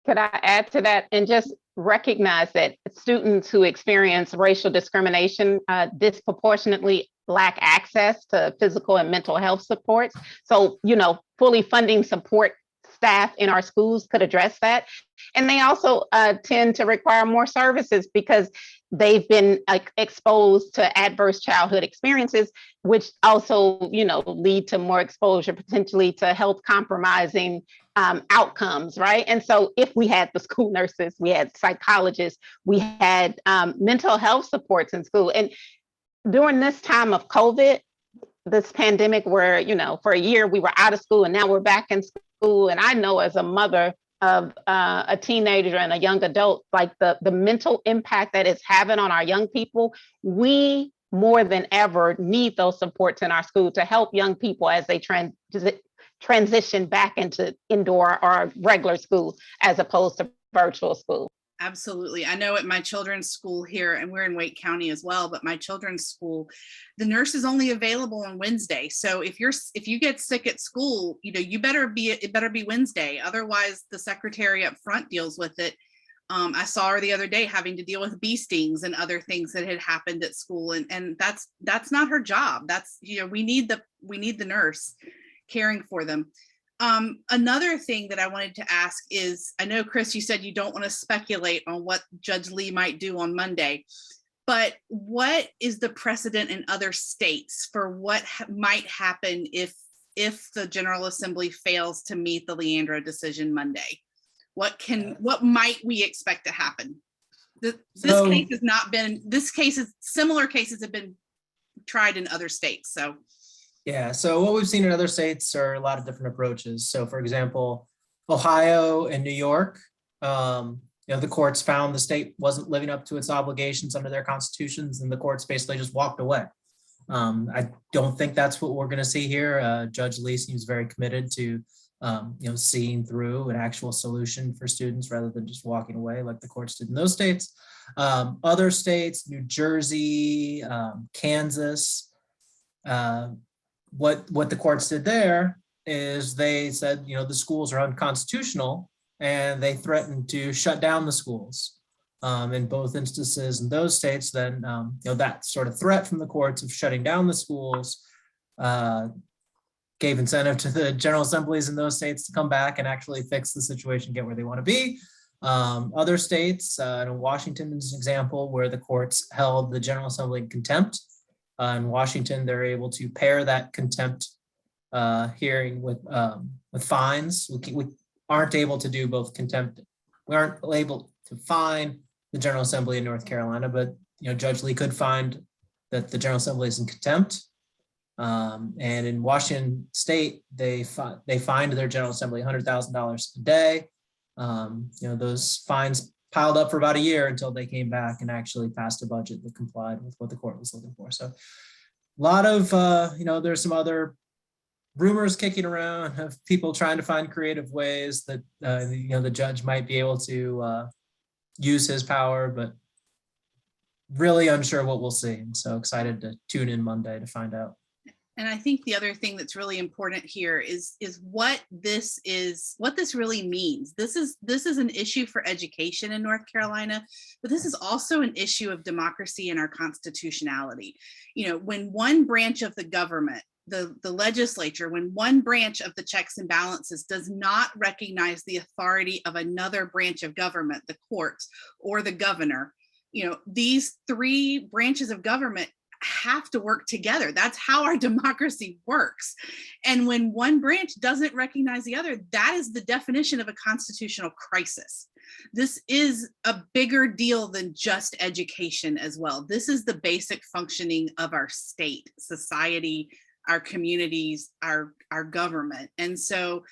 could I add to that and just recognize that students who experience racial discrimination disproportionately lack access to physical and mental health supports. So, fully funding support staff in our schools could address that. And they also tend to require more services because they've been exposed to adverse childhood experiences, which also, lead to more exposure potentially to health compromising outcomes, right? And so if we had the school nurses, we had psychologists, we had mental health supports in school. And during this time of COVID, this pandemic where, for a year we were out of school and now we're back in school. And I know as a mother of a teenager and a young adult, like the mental impact that it's having on our young people, we more than ever need those supports in our school to help young people as they transition back into indoor or regular school as opposed to virtual school. Absolutely. I know at my children's school here, and we're in Wake County as well, but my children's school, the nurse is only available on Wednesday. So if you get sick at school, it better be Wednesday. Otherwise, the secretary up front deals with it. I saw her the other day having to deal with bee stings and other things that had happened at school, and that's not her job. That's we need the nurse caring for them. Another thing that I wanted to ask is, I know, Kris, you said you don't want to speculate on what Judge Lee might do on Monday, but what is the precedent in other states for what might happen if the General Assembly fails to meet the Leandro decision Monday? What might we expect to happen? Similar cases have been tried in other states, so. Yeah, so what we've seen in other states are a lot of different approaches. So for example, Ohio and New York, the courts found the state wasn't living up to its obligations under their constitutions, and the courts basically just walked away. I don't think that's what we're going to see here. Judge Lee seems very committed to seeing through an actual solution for students rather than just walking away like the courts did in those states. Other states, New Jersey, Kansas, what the courts did there is they said, the schools are unconstitutional, and they threatened to shut down the schools. In both instances in those states, then that sort of threat from the courts of shutting down the schools gave incentive to the General Assemblies in those states to come back and actually fix the situation, get where they want to be. Other states, Washington is an example where the courts held the General Assembly in contempt. In Washington, they're able to pair that contempt hearing with fines. We aren't able to do both contempt. We aren't able to fine the General Assembly in North Carolina, but Judge Lee could find that the General Assembly is in contempt. And in Washington State, they fined their General Assembly $100,000 a day. Those fines piled up for about a year until they came back and actually passed a budget that complied with what the court was looking for. So a lot of, there's some other rumors kicking around of people trying to find creative ways that, the judge might be able to use his power, but really unsure what we'll see. And so excited to tune in Monday to find out. And I think the other thing that's really important here is what this really means. This is an issue for education in North Carolina, but this is also an issue of democracy and our constitutionality. When one branch of the government, the legislature, when one branch of the checks and balances does not recognize the authority of another branch of government, the courts or the governor, these three branches of government have to work together. That's how our democracy works. And when one branch doesn't recognize the other, that is the definition of a constitutional crisis. This is a bigger deal than just education as well. This is the basic functioning of our state, society, our communities, our government. And so,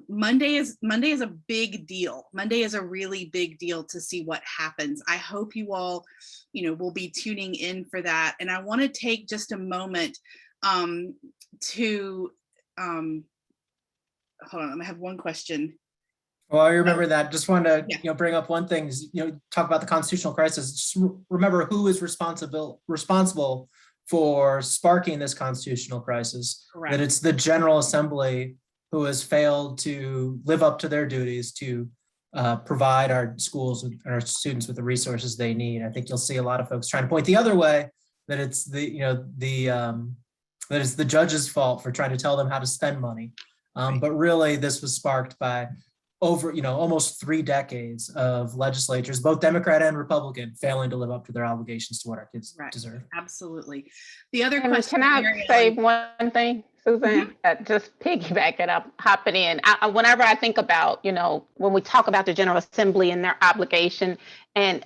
Monday is a big deal. Monday is a really big deal to see what happens. I hope you all, will be tuning in for that. And I want to take just a moment to, hold on, I have one question. Well, I remember that. Just wanted to, Yeah. bring up one thing, talk about the constitutional crisis. Just remember who is responsible for sparking this constitutional crisis. Correct. That it's the General Assembly who has failed to live up to their duties to provide our schools and our students with the resources they need. I think you'll see a lot of folks trying to point the other way, that it's that it's the judge's fault for trying to tell them how to spend money. But really, this was sparked by over, almost 3 decades of legislatures, both Democrat and Republican, failing to live up to their obligations to what our kids deserve. Absolutely. The other And question. can I say one thing, Suzanne? Just piggyback it up, hopping in. Whenever I think about, when we talk about the General Assembly and their obligation and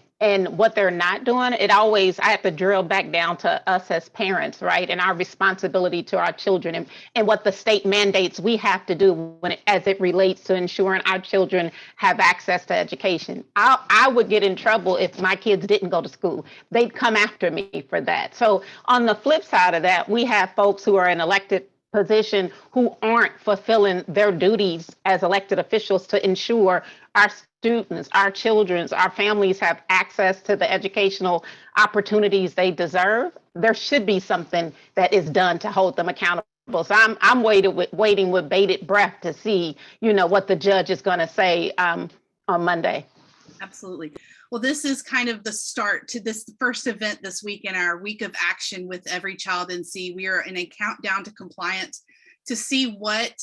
what they're not doing, I have to drill back down to us as parents, right? And our responsibility to our children and what the state mandates we have to do as it relates to ensuring our children have access to education. I would get in trouble if my kids didn't go to school. They'd come after me for that. So on the flip side of that, we have folks who are in elected position who aren't fulfilling their duties as elected officials to ensure our students, our children, our families have access to the educational opportunities they deserve. There should be something that is done to hold them accountable. So I'm waiting with bated breath to see, what the judge is going to say on Monday. Absolutely. Well, this is kind of the start to this first event this week in our week of action with Every Child NC. We are in a countdown to compliance to see what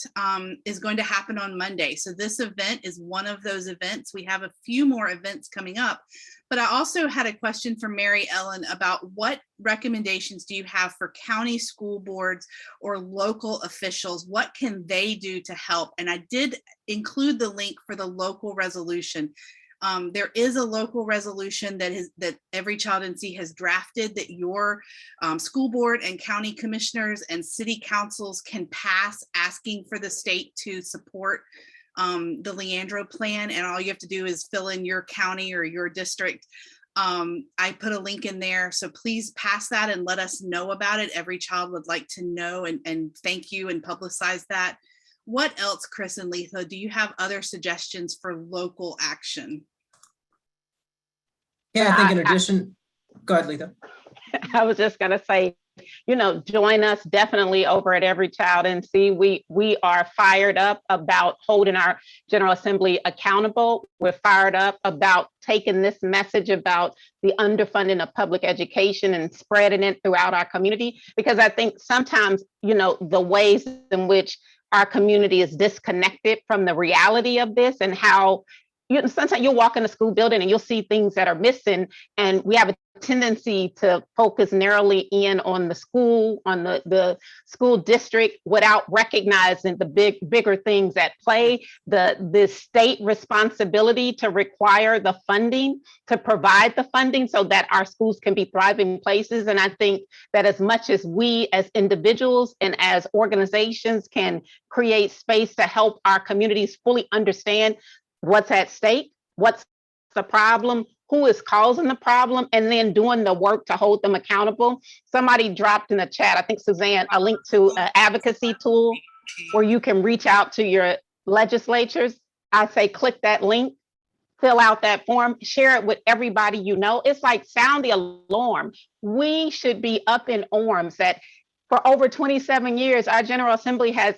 is going to happen on Monday. So this event is one of those events. We have a few more events coming up, but I also had a question for Mary Ellen about what recommendations do you have for county school boards or local officials? What can they do to help? And I did include the link for the local resolution. There is a local resolution that Every Child NC has drafted that your school board and county commissioners and city councils can pass, asking for the state to support the Leandro plan. And all you have to do is fill in your county or your district. I put a link in there, so please pass that and let us know about it. Every Child would like to know and thank you and publicize that. What else, Kris and Letha, do you have other suggestions for local action? Yeah, I think in addition, go ahead, Letha. I was just going to say, join us definitely over at Every Child NC. We are fired up about holding our General Assembly accountable. We're fired up about taking this message about the underfunding of public education and spreading it throughout our community, because I think sometimes, the ways in which our community is disconnected from the reality of this and how sometimes you'll walk in a school building and you'll see things that are missing, and we have a tendency to focus narrowly in on the school, on the school district, without recognizing the bigger things at play, the state responsibility to require the funding, to provide the funding so that our schools can be thriving places. And I think that as much as we as individuals and as organizations can create space to help our communities fully understand what's at stake, what's the problem, who is causing the problem, and then doing the work to hold them accountable. Somebody dropped in the chat, I think Suzanne, a link to an advocacy tool where you can reach out to your legislatures. I say click that link, fill out that form, share it with everybody you know. It's like sound the alarm. We should be up in arms that for over 27 years, our General Assembly has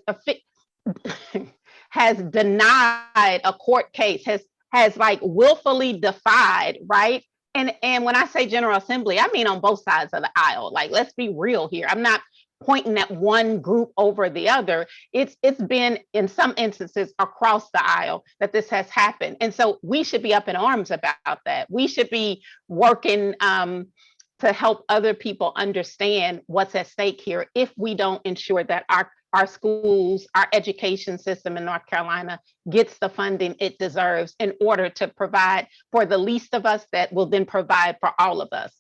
denied a court case, has like willfully defied, right? And when I say General Assembly, I mean on both sides of the aisle. Like, let's be real here. I'm not pointing at one group over the other. It's been in some instances across the aisle that this has happened. And so we should be up in arms about that. We should be working to help other people understand what's at stake here if we don't ensure that our schools, our education system in North Carolina gets the funding it deserves in order to provide for the least of us that will then provide for all of us.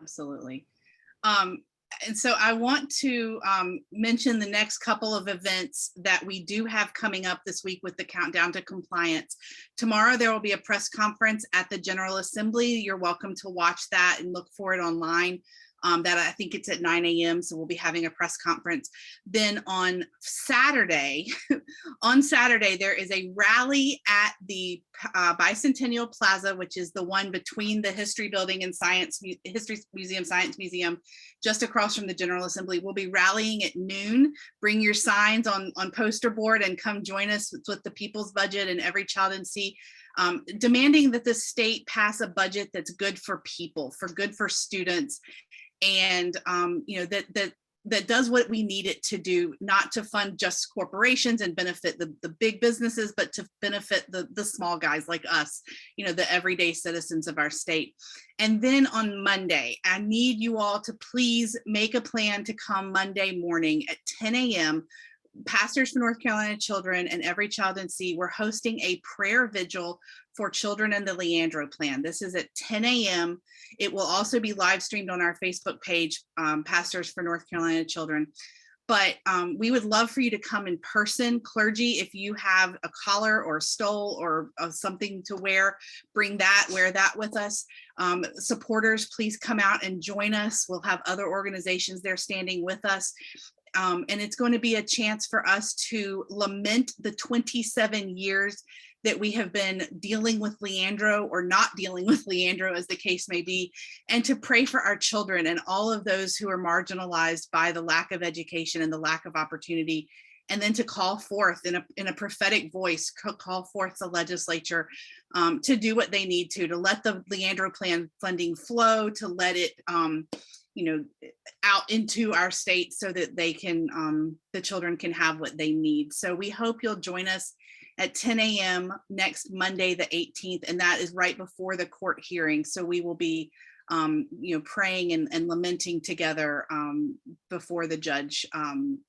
Absolutely. And so I want to mention the next couple of events that we do have coming up this week with the Countdown to Compliance. Tomorrow, there will be a press conference at the General Assembly. You're welcome to watch that and look for it online. that I think it's at 9 a.m. So we'll be having a press conference. Then on Saturday, there is a rally at the Bicentennial Plaza, which is the one between the History Building and History Museum, Science Museum, just across from the General Assembly. We'll be rallying at noon. Bring your signs on poster board and come join us with the People's Budget and Every Child in Sea. Demanding that the state pass a budget that's good for people, good for students, and that does what we need it to do, not to fund just corporations and benefit the big businesses, but to benefit the small guys like us, the everyday citizens of our state. And then on Monday, I need you all to please make a plan to come Monday morning at 10 a.m. Pastors for North Carolina Children and Every Child in Sea, we're hosting a prayer vigil for children in the Leandro plan. This is at 10 a.m. It will also be live streamed on our Facebook page, Pastors for North Carolina Children. But we would love for you to come in person. Clergy, if you have a collar or a stole or something to wear, wear that with us. Supporters, please come out and join us. We'll have other organizations there standing with us. And it's going to be a chance for us to lament the 27 years that we have been dealing with Leandro, or not dealing with Leandro, as the case may be, and to pray for our children and all of those who are marginalized by the lack of education and the lack of opportunity, and then to call forth in a prophetic voice, call forth the legislature to do what they need to let the Leandro plan funding flow, to let it out into our state so that they can, the children can have what they need. So we hope you'll join us at 10 a.m. next Monday, the 18th, and that is right before the court hearing. So we will be, praying and lamenting together before the judge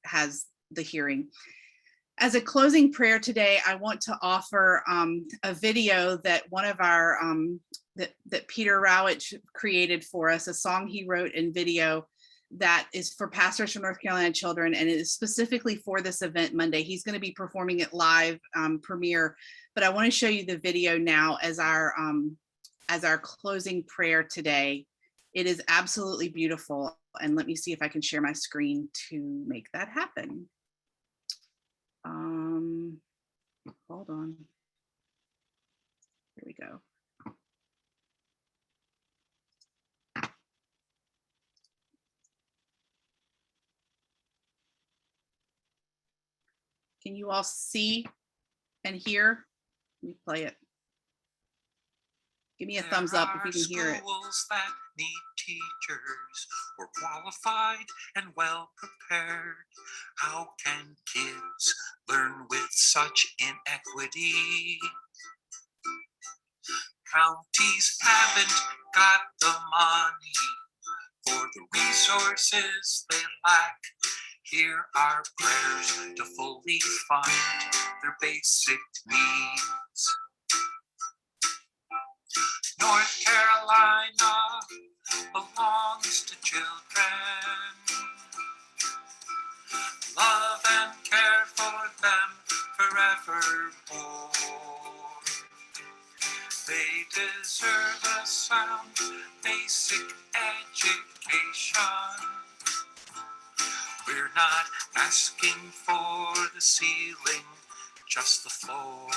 has the hearing. As a closing prayer today, I want to offer a video that one of our, that Peter Rowich created for us, a song he wrote in video that is for Pastors from North Carolina Children, and it is specifically for this event Monday. He's going to be performing it live premiere, but I want to show you the video now as our closing prayer today. It is absolutely beautiful, and let me see if I can share my screen to make that happen. Hold on. Here we go. Can you all see and hear? Let me play it. Give me a thumbs up if you can hear it. Schools that need teachers who are qualified and well prepared. How can kids learn with such inequity? Counties haven't got the money for the resources they lack. Hear our prayers to fully fund their basic needs. North Carolina belongs to children. Love and care for them forevermore. They deserve a sound basic education. We're not asking for the ceiling, just the floor.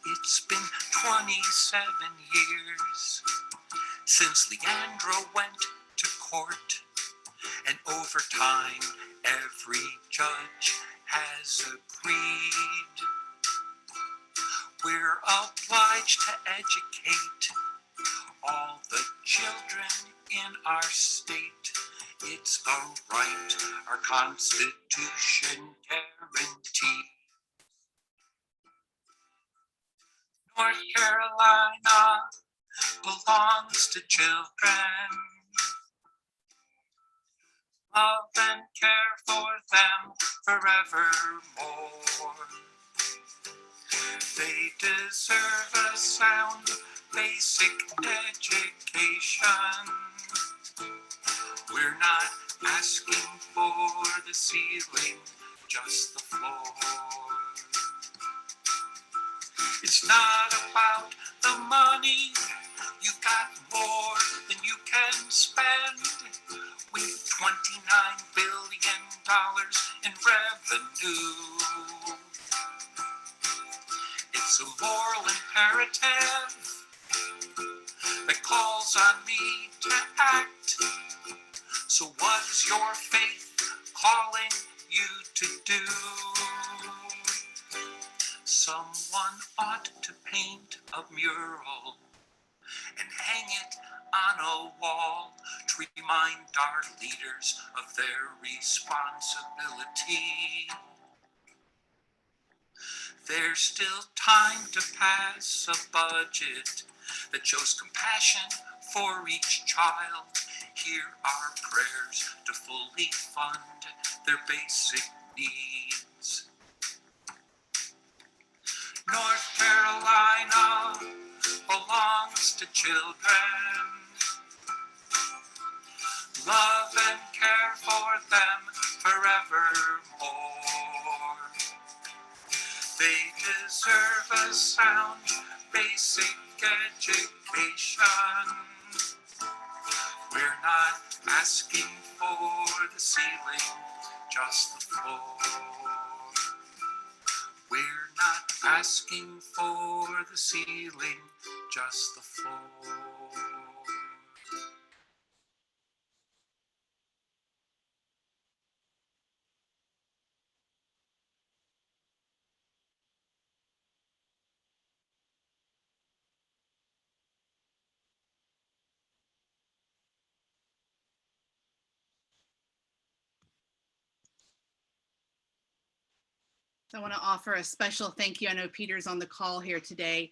It's been 27 years since Leandro went to court, and over time every judge has agreed. We're obliged to educate all the children in our state. It's a right our Constitution guarantees. North Carolina belongs to children. Love and care for them forevermore. They deserve a sound basic education. We're not asking for the ceiling, just the floor. It's not about the money. You've got more than you can calls on me to act. So what is your faith calling you to do? Someone ought to paint a mural and hang it on a wall to remind our leaders of their responsibility. There's still time to pass a budget that shows compassion for each child. Here are prayers to fully fund their basic needs. North Carolina belongs to children. Love and care for them forevermore. They deserve a sound basic education. We're not asking for the ceiling, just the floor. We're not asking for the ceiling, just the floor. So I want to offer a special thank you. I know Peter's on the call here today.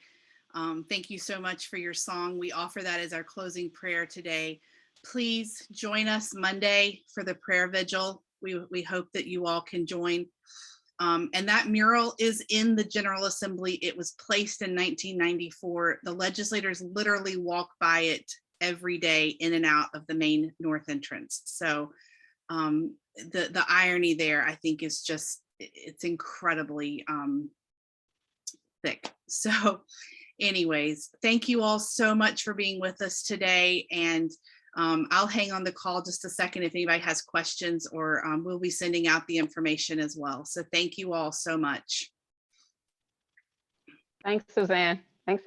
Thank you so much for your song. We offer that as our closing prayer today. Please join us Monday for the prayer vigil. We hope that you all can join. And that mural is in the General Assembly. It was placed in 1994. The legislators literally walk by it every day in and out of the main north entrance. So the irony there, I think, is just, it's incredibly thick. So anyways, thank you all so much for being with us today. And I'll hang on the call just a second if anybody has questions, or we'll be sending out the information as well. So thank you all so much. Thanks, Suzanne. Thanks,